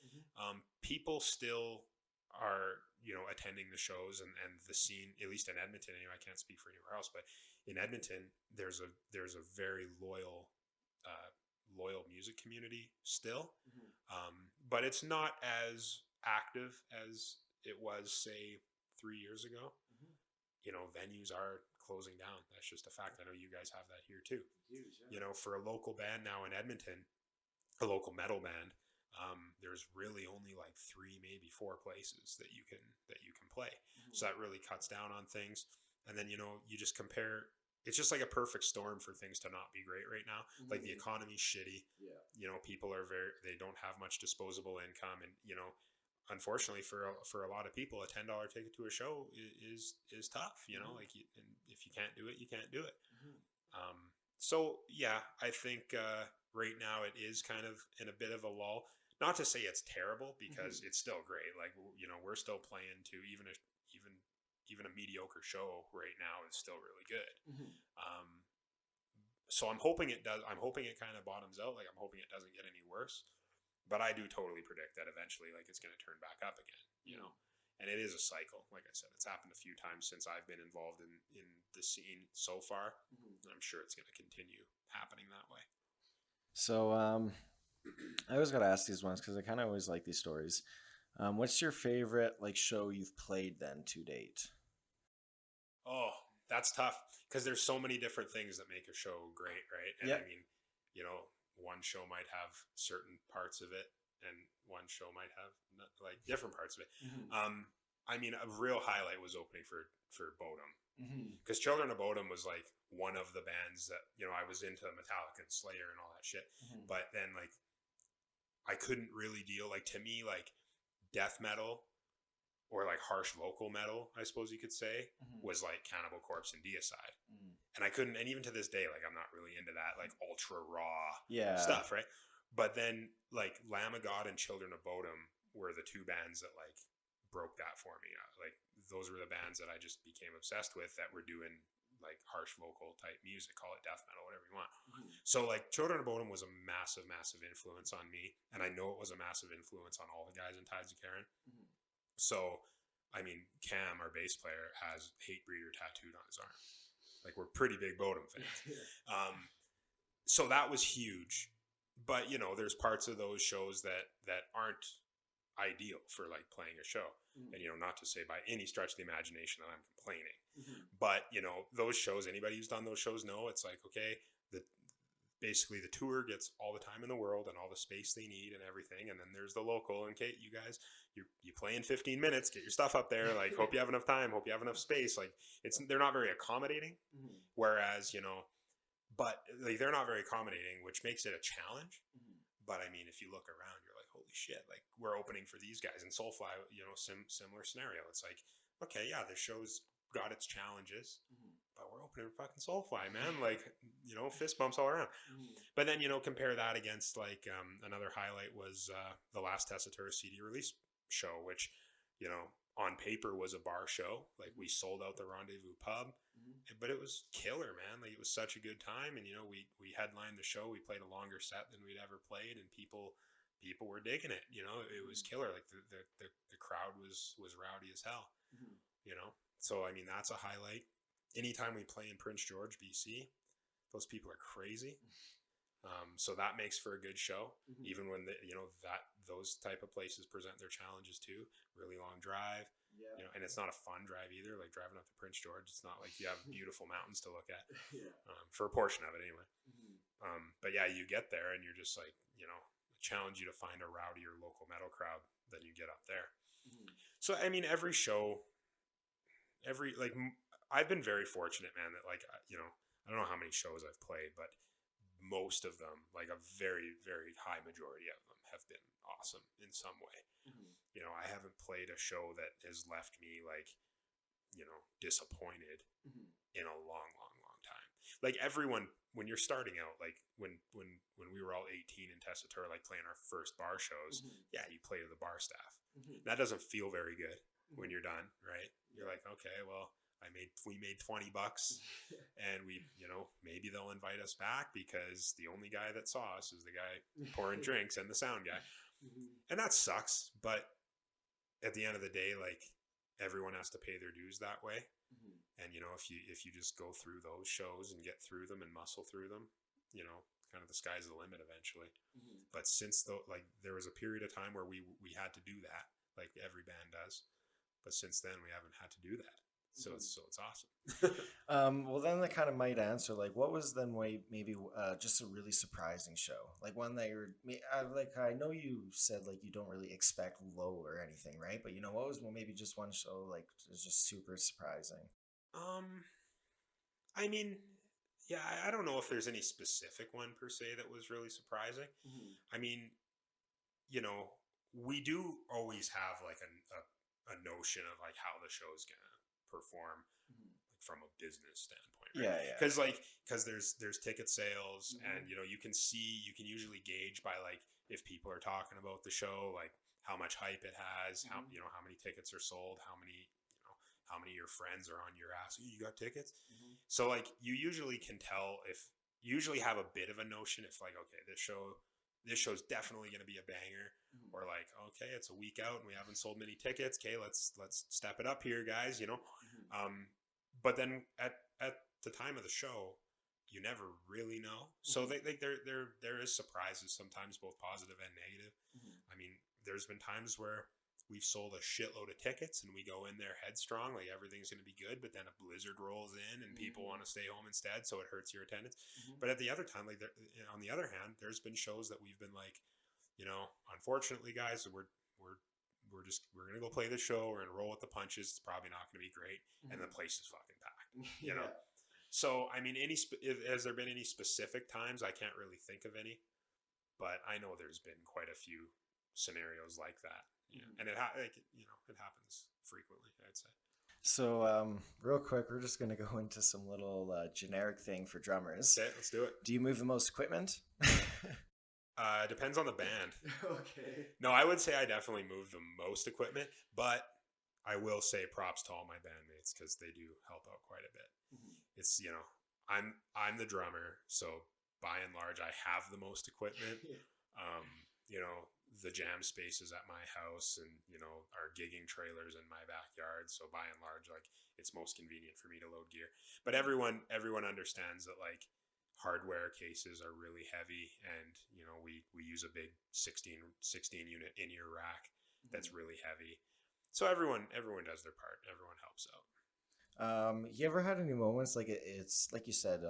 People still are, attending the shows and the scene, at least in Edmonton. Anyway, I can't speak for anywhere else, but in Edmonton, there's a very loyal music community still. But it's not as active as it was, say, 3 years ago. Venues are closing down. That's just a fact. I know you guys have that here too. Huge, yeah. For a local band now in Edmonton, a local metal band, there's really only like 3, maybe 4 places that you can play. So that really cuts down on things. And then you just compare. It's just like a perfect storm for things to not be great right now. Like the economy's shitty. Yeah. People they don't have much disposable income, and unfortunately for a lot of people, a $10 ticket to a show is tough. Like and if you can't do it, you can't do it. So yeah, I think right now it is kind of in a bit of a lull. Not to say it's terrible, because it's still great. Like we're still playing to even a mediocre show right now is still really good. So I'm hoping it does. I'm hoping it kind of bottoms out. Like I'm hoping it doesn't get any worse. But I do totally predict that eventually, like, it's going to turn back up again, And it is a cycle. Like I said, it's happened a few times since I've been involved in the scene so far. I'm sure it's going to continue happening that way.
So I always got to ask these ones because I kind of always like these stories. What's your favorite show you've played then to date?
Oh, that's tough, because there's so many different things that make a show great, right? And I mean, one show might have certain parts of it, and one show might have different parts of it. I mean, a real highlight was opening for Bodom.
Mm-hmm.
Because Children of Bodom was like one of the bands that, you know, I was into Metallica and Slayer and all that shit.
Mm-hmm.
But then like I couldn't really deal, like, to me, like death metal or like harsh vocal metal, I suppose you could say,
Mm-hmm.
was like Cannibal Corpse and Deicide.
Mm-hmm.
And I couldn't, and even to this day, like I'm not really into that like ultra raw
Yeah.
stuff, right? But then like Lamb of God and Children of Bodom were the two bands that like broke that for me. Like those were the bands that I just became obsessed with that were doing like harsh vocal type music, call it death metal, whatever you want.
Mm-hmm.
So like Children of Bodom was a massive, massive influence on me, and I know it was a massive influence on all the guys in Tides of Kharon.
Mm-hmm.
So, I mean, Cam, our bass player, has Hatebreeder tattooed on his arm. Like we're pretty big Bodom fans. So that was huge. But you know, there's parts of those shows that aren't ideal for like playing a show.
Mm-hmm.
And you know, not to say by any stretch of the imagination that I'm complaining.
Mm-hmm.
But you know, those shows, anybody who's done those shows know it's like, okay, basically the tour gets all the time in the world and all the space they need and everything, and then there's the local. And Kate, you guys, you play in 15 minutes, get your stuff up there, like hope you have enough time, hope you have enough space. Like they're not very accommodating.
Mm-hmm.
Whereas, you know, but like they're not very accommodating, which makes it a challenge.
Mm-hmm.
But I mean, if you look around, you're like, holy shit, like we're opening for these guys. And Soulfly, you know, similar scenario. It's like, okay, yeah, this show's got its challenges,
Mm-hmm.
but we're opening fucking Soulfly, man. Like, you know, fist bumps all around.
Mm-hmm.
But then, you know, compare that against like another highlight was the last Tessitura CD release show, which, you know, on paper was a bar show. Like we sold out the Rendezvous pub, but it was killer, man. Like it was such a good time. And, you know, we headlined the show. We played a longer set than we'd ever played, and people were digging it. You know, it was killer. Like the crowd was rowdy as hell,
Mm-hmm.
you know? So, I mean, that's a highlight. Anytime we play in Prince George, BC, those people are crazy. So that makes for a good show,
Mm-hmm.
even when you know that those type of places present their challenges too. Really long drive,
Yeah.
you know, and it's not a fun drive either. Like driving up to Prince George, it's not like you have beautiful mountains to look at.
Yeah.
For a portion of it, anyway.
Mm-hmm.
But yeah, you get there and you're just like, you know, challenge you to find a rowdier local metal crowd than you get up there.
Mm-hmm.
So I mean, every show, like I've been very fortunate, man. That like you know, I don't know how many shows I've played, but most of them, like a very, very high majority of them, have been awesome in some way.
Mm-hmm.
You know, I haven't played a show that has left me like, you know, disappointed
Mm-hmm.
in a long, long, long time. Like everyone, when you're starting out, like when we were all 18 in Tessitura, like playing our first bar shows,
Mm-hmm.
yeah, you play to the bar staff.
Mm-hmm.
That doesn't feel very good when you're done, right? You're like, okay, well, we made $20 and we, you know, maybe they'll invite us back because the only guy that saw us is the guy pouring drinks and the sound guy.
Mm-hmm.
And that sucks. But at the end of the day, like everyone has to pay their dues that way.
Mm-hmm.
And, you know, if you just go through those shows and get through them and muscle through them, you know, kind of the sky's the limit eventually.
Mm-hmm.
But since like there was a period of time where we had to do that, like every band does. But since then we haven't had to do that. So it's awesome.
Well, then that kind of might answer, like, what was then maybe just a really surprising show, like one that you're like, I know you said like you don't really expect low or anything, right? But you know, what was maybe just one show like was just super surprising?
I mean, yeah, I don't know if there's any specific one per se that was really surprising.
Mm-hmm.
I mean, you know, we do always have like a notion of like how the show's gonna perform,
Mm-hmm.
like from a business standpoint, right?
Yeah.
Because there's ticket sales,
Mm-hmm.
and you know you can usually gauge by like if people are talking about the show, like how much hype it has,
Mm-hmm.
how, you know, how many tickets are sold, how many of your friends are on your ass. You got tickets?
Mm-hmm.
So like you usually can tell, if you usually have a bit of a notion if like, okay, this show's definitely going to be a banger.
Mm-hmm.
Or like, okay, it's a week out and we haven't sold many tickets. Okay, let's step it up here, guys. You know,
Mm-hmm.
But then at the time of the show, you never really know. So there is surprises sometimes, both positive and negative.
Mm-hmm.
I mean, there's been times where we've sold a shitload of tickets and we go in there headstrong, like everything's going to be good, but then a blizzard rolls in and people want to stay home instead, so it hurts your attendance.
Mm-hmm.
But at the other time, like on the other hand, there's been shows that we've been like, you know, unfortunately, guys, we're we're gonna go play the show. We're gonna roll with the punches. It's probably not gonna be great, and the place is fucking packed. You know. So I mean, has there been any specific times? I can't really think of any, but I know there's been quite a few scenarios like that. Yeah, and it happens frequently, I'd say.
So, real quick, we're just gonna go into some little generic thing for drummers.
Okay, let's do it.
Do you move the most equipment?
Depends on the band.
Okay.
No, I would say I definitely move the most equipment, but I will say props to all my bandmates because they do help out quite a bit. It's, I'm the drummer, so by and large, I have the most equipment. The jam spaces at my house and, our gigging trailers in my backyard. So by and large, like, it's most convenient for me to load gear. But everyone understands that, like, hardware cases are really heavy, and, we use a big 16 unit in-ear rack that's really heavy. So everyone does their part. Everyone helps out.
You ever had any moments like it's like you said,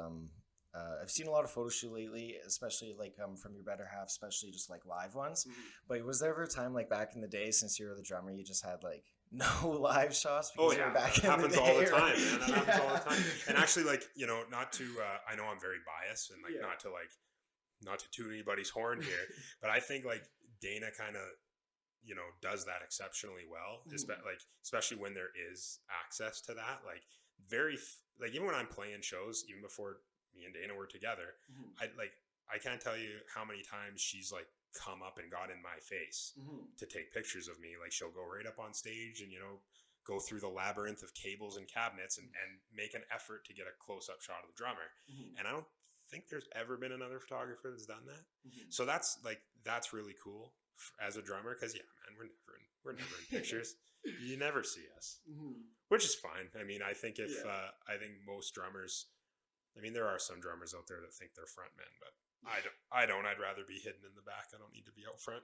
I've seen a lot of photo shoot lately, especially like from your better half, especially just like live ones. But was there ever a time like back in the day, since you were the drummer, you just had like no live shots?
Because back in happens the day, all the time, man. That happens all the time. And actually, like, not to I know I'm very biased and like not to toot anybody's horn here, but I think like Dana kind of does that exceptionally well, especially when there is access to that. Like even when I'm playing shows, even before me and Dana were together, I can't tell you how many times she's like come up and got in my face to take pictures of me. Like, she'll go right up on stage and go through the labyrinth of cables and cabinets and make an effort to get a close-up shot of the drummer. And I don't think there's ever been another photographer that's done that. So that's really cool as a drummer, because man, we're never in pictures. You never see us, which is fine. I mean, I think I think most drummers, I mean, there are some drummers out there that think they're front men, but I don't. I'd rather be hidden in the back. I don't need to be out front.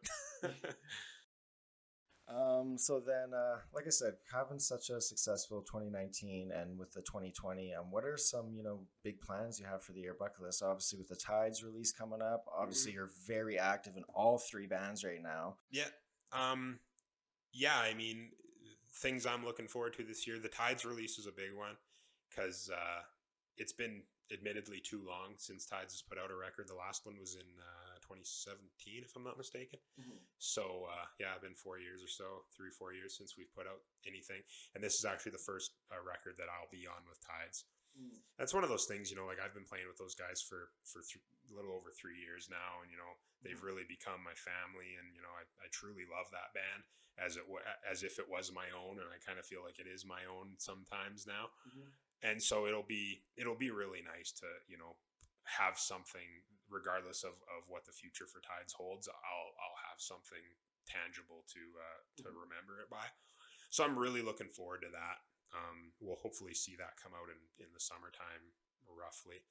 So then, like I said, having such a successful 2019 and with the 2020, what are some, big plans you have for the year bucket list? Obviously, with the Tides release coming up, obviously you're very active in all three bands right now.
Yeah. I mean, things I'm looking forward to this year, the Tides release is a big one because it's been admittedly too long since Tides has put out a record. The last one was in 2017, if I'm not mistaken. So it's been 4 years or so, 3-4 years since we've put out anything, and this is actually the first record that I'll be on with Tides. That's one of those things, like, I've been playing with those guys for a little over 3 years now, and they've really become my family, and I truly love that band as if it was my own, and I kind of feel like it is my own sometimes now. And so it'll be really nice to have something, regardless of what the future for Tides holds. I'll have something tangible to remember it by. So I'm really looking forward to that. We'll hopefully see that come out in the summertime, roughly.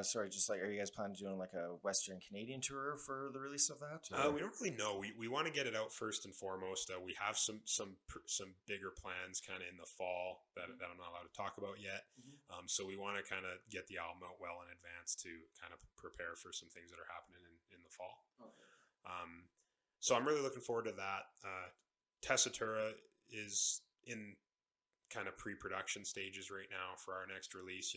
Sorry, just like, are you guys planning on doing like a Western Canadian tour for the release of that?
We don't really know. We want to get it out first and foremost. We have some bigger plans kind of in the fall that I'm not allowed to talk about yet. So we want to kind of get the album out well in advance to kind of prepare for some things that are happening in the fall. So I'm really looking forward to that. Tessitura is in kind of pre-production stages right now for our next release.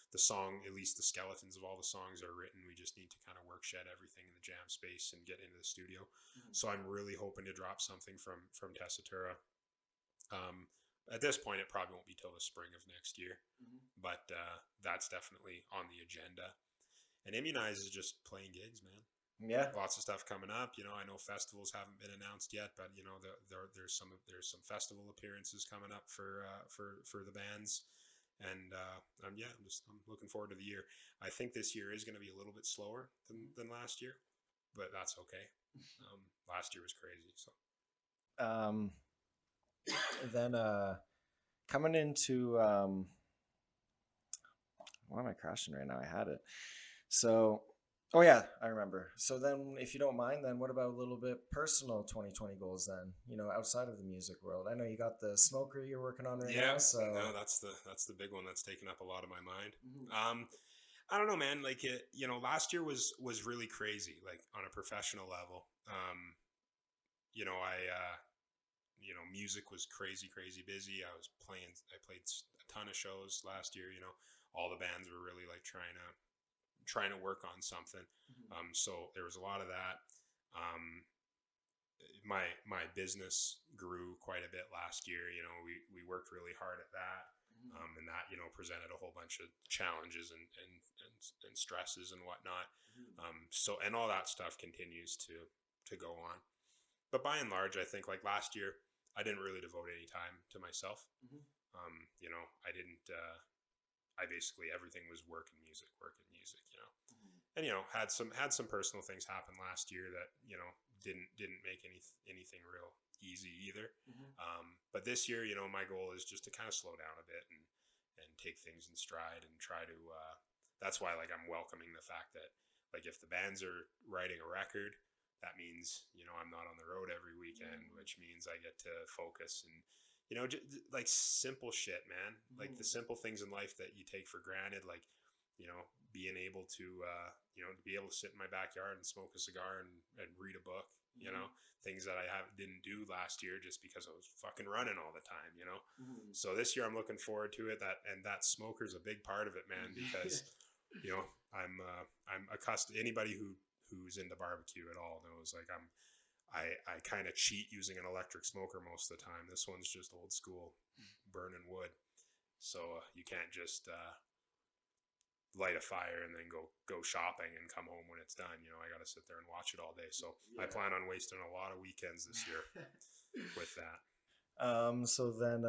The song, at least the skeletons of all the songs are written. We just need to kind of workshed everything in the jam space and get into the studio. So I'm really hoping to drop something from Tessitura. At this point, it probably won't be till the spring of next year, but that's definitely on the agenda. And Immunize is just playing gigs, man.
Yeah,
lots of stuff coming up. I know festivals haven't been announced yet, but there's some festival appearances coming up for the bands, and I'm looking forward to the year. I think this year is going to be a little bit slower than last year, but that's okay. Last year was crazy. So,
then coming into why am I crashing right now? I had it. So. Oh yeah, I remember. So then, if you don't mind, then what about a little bit personal 2020 goals then? Outside of the music world. I know you got the smoker you're working on right now. So
no, that's the big one that's taken up a lot of my mind. I don't know, man. Like last year was really crazy. Like on a professional level. music was crazy busy. I played a ton of shows last year. All the bands were really like trying to work on something. So there was a lot of that. My business grew quite a bit last year. We worked really hard at that. And that, presented a whole bunch of challenges and stresses and whatnot. And all that stuff continues to go on. But by and large, I think like last year, I didn't really devote any time to myself. I didn't, I basically, everything was work and music. And, had some personal things happen last year that, didn't make anything real easy either. But this year, my goal is just to kind of slow down a bit and take things in stride and try to, that's why like I'm welcoming the fact that like if the bands are writing a record, that means, I'm not on the road every weekend, which means I get to focus and, like simple shit, man. Like the simple things in life that you take for granted, like, being able to, to be able to sit in my backyard and smoke a cigar and read a book, things that I didn't do last year just because I was fucking running all the time, So this year I'm looking forward to it. That smoker's a big part of it, man, because, I'm accustomed, anybody who's into barbecue at all knows like I kind of cheat using an electric smoker most of the time. This one's just old school burning wood. So you can't just light a fire and then go shopping and come home when it's done. I got to sit there and watch it all day. So I plan on wasting a lot of weekends this year with that.
So then,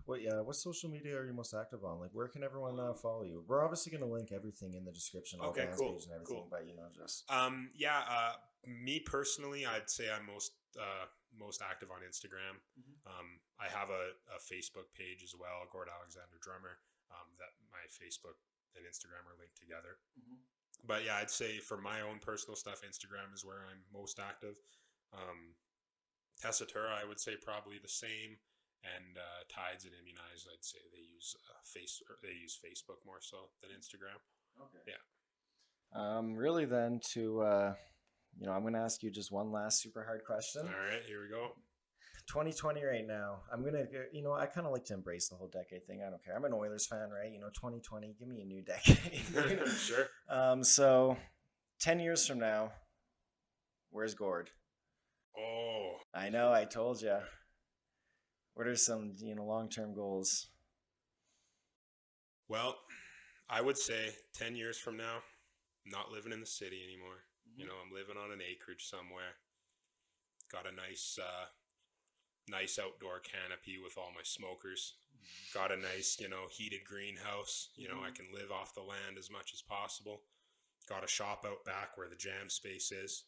what social media are you most active on? Like, where can everyone follow you? We're obviously going to link everything in the description, all
Okay,
bands
cool,
page and everything,
cool.
but just
Me personally, I'd say I'm most active on Instagram. I have a Facebook page as well, Gord Alexander Drummer. That my Facebook and Instagram are linked together. But yeah, I'd say for my own personal stuff, Instagram is where I'm most active. Tessitura, I would say probably the same, and Tides and Immunize, I'd say they use Facebook more so than Instagram.
okay.
Yeah.
Really then to I'm going to ask you just one last super hard question.
All right, here we go.
2020 right now. I'm going to, I kind of like to embrace the whole decade thing. I don't care. I'm an Oilers fan, right? 2020, give me a new decade.
Sure.
So 10 years from now, where's Gord?
Oh.
I know, I told you. What are some, long-term goals?
Well, I would say 10 years from now, I'm not living in the city anymore. I'm living on an acreage somewhere. Got a nice outdoor canopy with all my smokers. Got a nice, heated greenhouse. I can live off the land as much as possible. Got a shop out back where the jam space is.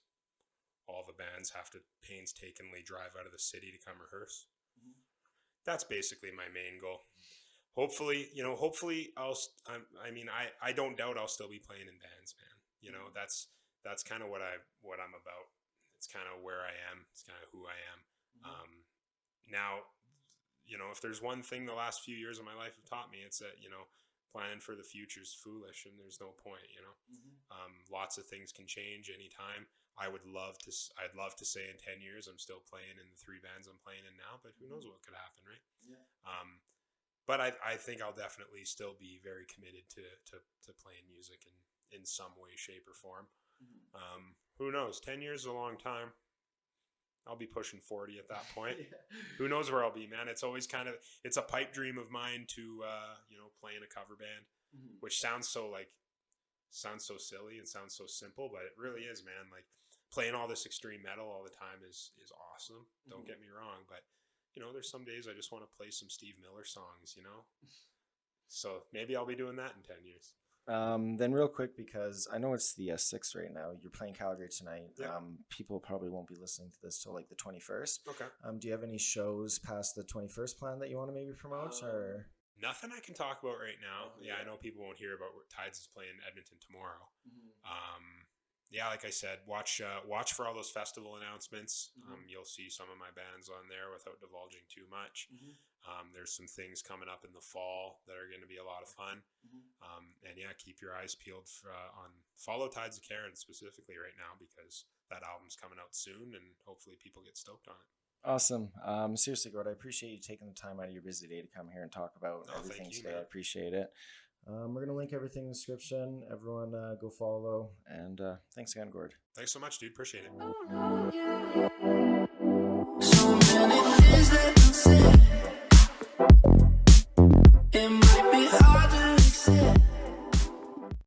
All the bands have to painstakingly drive out of the city to come rehearse. That's basically my main goal. Hopefully I don't doubt I'll still be playing in bands, man. That's kind of what I'm about. It's kind of where I am. It's kind of who I am. Now, if there's one thing the last few years of my life have taught me, it's that, planning for the future is foolish and there's no point, lots of things can change anytime. I'd love to say in 10 years, I'm still playing in the 3 bands I'm playing in now, but who knows what could happen, right?
Yeah.
But I think I'll definitely still be very committed to playing music in some way, shape, or form. Who knows? 10 years is a long time. I'll be pushing 40 at that point. Who knows where I'll be, man? It's always it's a pipe dream of mine to, play in a cover band, which sounds so silly and sounds so simple, but it really is, man. Like playing all this extreme metal all the time is awesome. Don't get me wrong, but there's some days I just want to play some Steve Miller songs, So maybe I'll be doing that in 10 years.
Then real quick, because I know it's the 6th right now. You're playing Calgary tonight.
Yeah.
People probably won't be listening to this till like the 21st.
Okay.
Do you have any shows past the 21st plan that you want to maybe promote or?
Nothing I can talk about right now.
Yeah.
I know people won't hear about Tides is playing Edmonton tomorrow. Like I said, watch for all those festival announcements. You'll see some of my bands on there without divulging too much. There's some things coming up in the fall that are going to be a lot of fun. And yeah, keep your eyes peeled on follow Tides of Kharon specifically right now, because that album's coming out soon and hopefully people get stoked on it.
Awesome. Seriously, Gord, I appreciate you taking the time out of your busy day to come here and talk about
No,
everything
thank you,
today. I
man.
appreciate it. We're going to link everything in the description. Everyone go follow. And thanks again, Gord.
Thanks so much, dude. Appreciate it.